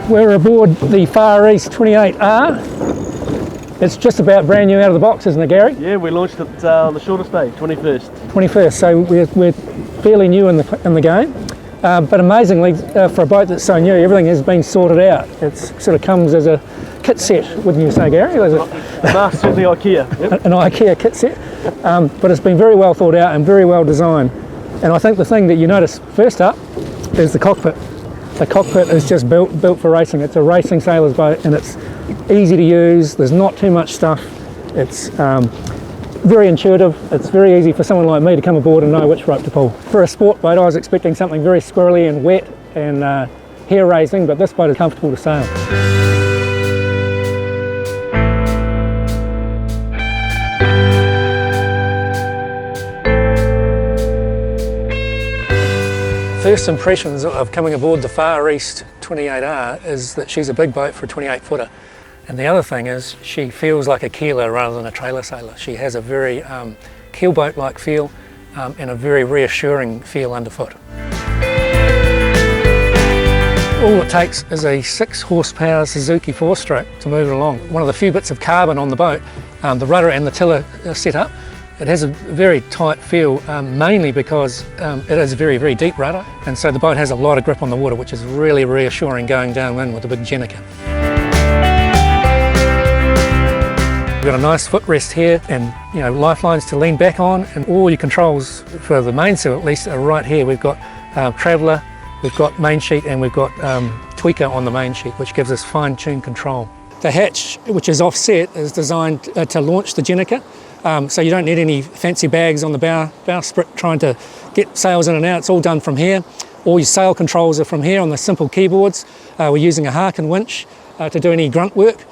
We're aboard the FarEast 28R. It's just about brand new out of the box, isn't it, Gary? Yeah, we launched it on the shortest day, 21st. 21st, so we're fairly new in the game. But amazingly, for a boat that's so new, everything has been sorted out. It sort of comes as a kit set, wouldn't you say, Gary? No, certainly IKEA. Yep. An IKEA kit set. But it's been very well thought out and very well designed. And I think the thing that you notice first up is the cockpit. The cockpit is just built for racing. It's a racing sailor's boat, and it's easy to use. There's not too much stuff. It's very intuitive. It's very easy for someone like me to come aboard and know which rope to pull. For a sport boat, I was expecting something very squirrely and wet and hair-raising, but this boat is comfortable to sail. First impressions of coming aboard the FarEast 28R is that she's a big boat for a 28-footer. And the other thing is she feels like a keeler rather than a trailer sailor. She has a very keelboat-like feel and a very reassuring feel underfoot. All it takes is a 6-horsepower Suzuki 4-stroke to move it along. One of the few bits of carbon on the boat, the rudder and the tiller are set up. It has a very tight feel, mainly because it is a very, very deep rudder, and so the boat has a lot of grip on the water, which is really reassuring going downwind with a big Jenica. We've got a nice footrest here and lifelines to lean back on, and all your controls for the mainsail at least are right here. We've got traveller, we've got main sheet, and we've got tweaker on the main sheet, which gives us fine-tuned control. The hatch, which is offset, is designed to launch the Jenica. So you don't need any fancy bags on the bowsprit trying to get sails in and out. It's all done from here. All your sail controls are from here on the simple keyboards. We're using a Harkin winch to do any grunt work.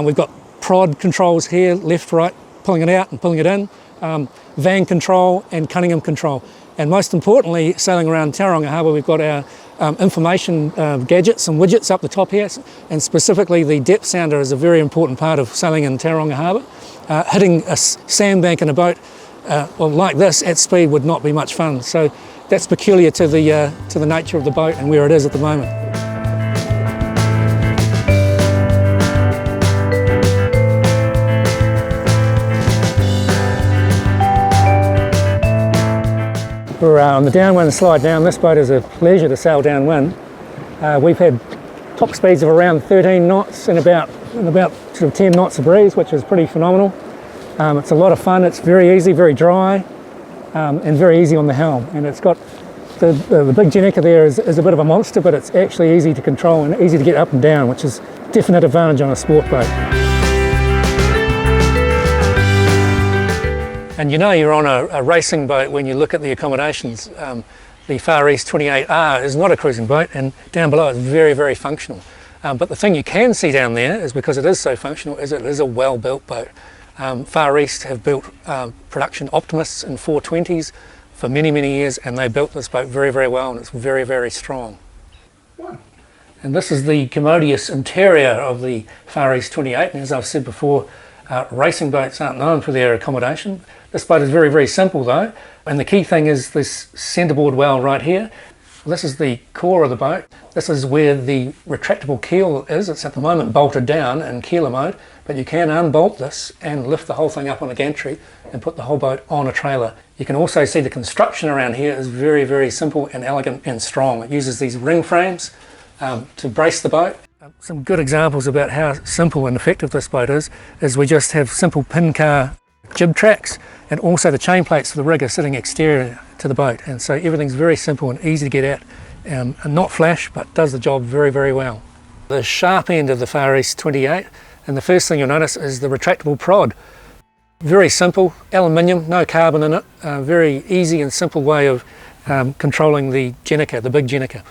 We've got prod controls here, left, right, pulling it out and pulling it in, van control and Cunningham control. And most importantly, sailing around Tauranga Harbour, we've got our information gadgets and widgets up the top here, and specifically the depth sounder is a very important part of sailing in Tauranga Harbour. Hitting a sandbank in a boat like this at speed would not be much fun, so that's peculiar to the nature of the boat and where it is at the moment. We're on the downwind slide down. This boat is a pleasure to sail downwind. We've had top speeds of around 13 knots and about sort of 10 knots of breeze, which is pretty phenomenal. It's a lot of fun. It's very easy, very dry, and very easy on the helm. And it's got the big Jenica there is a bit of a monster, but it's actually easy to control and easy to get up and down, which is a definite advantage on a sport boat. And you're on a racing boat when you look at the accommodations. The FarEast 28R is not a cruising boat, and down below it's very, very functional. But the thing you can see down there is, because it is so functional, is it is a well-built boat. FarEast have built production Optimists and 420s for many, many years, and they built this boat very, very well, and it's very, very strong. Wow. And this is the commodious interior of the FarEast 28, and as I've said before, racing boats aren't known for their accommodation. This boat is very, very simple though, and the key thing is this centerboard well right here. This is the core of the boat. This is where the retractable keel is. It's at the moment bolted down in keeler mode, but you can unbolt this and lift the whole thing up on a gantry and put the whole boat on a trailer. You can also see the construction around here is very, very simple and elegant and strong. It uses these ring frames to brace the boat. Some good examples about how simple and effective this boat is we just have simple pin car jib tracks, and also the chain plates for the rig are sitting exterior to the boat, and so everything's very simple and easy to get at, and not flash, but does the job very, very well. The sharp end of the FarEast 28, and the first thing you'll notice is the retractable prod. Very simple, aluminium, no carbon in it, very easy and simple way of controlling the Jenica, the big Jenica.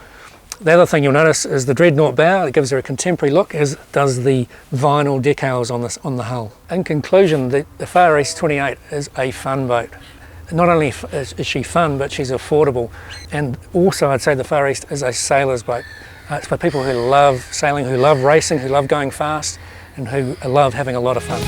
The other thing you'll notice is the Dreadnought Barrel. It gives her a contemporary look, as does the vinyl decals on the hull. In conclusion, the FarEast 28 is a fun boat. Not only is she fun, but she's affordable. And also I'd say the FarEast is a sailor's boat. It's for people who love sailing, who love racing, who love going fast, and who love having a lot of fun.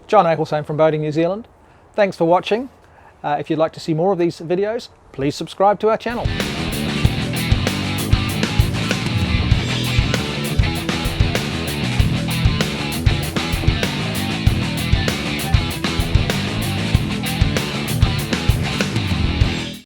John Ecclestone from Boating New Zealand. Thanks for watching. If you'd like to see more of these videos, please subscribe to our channel.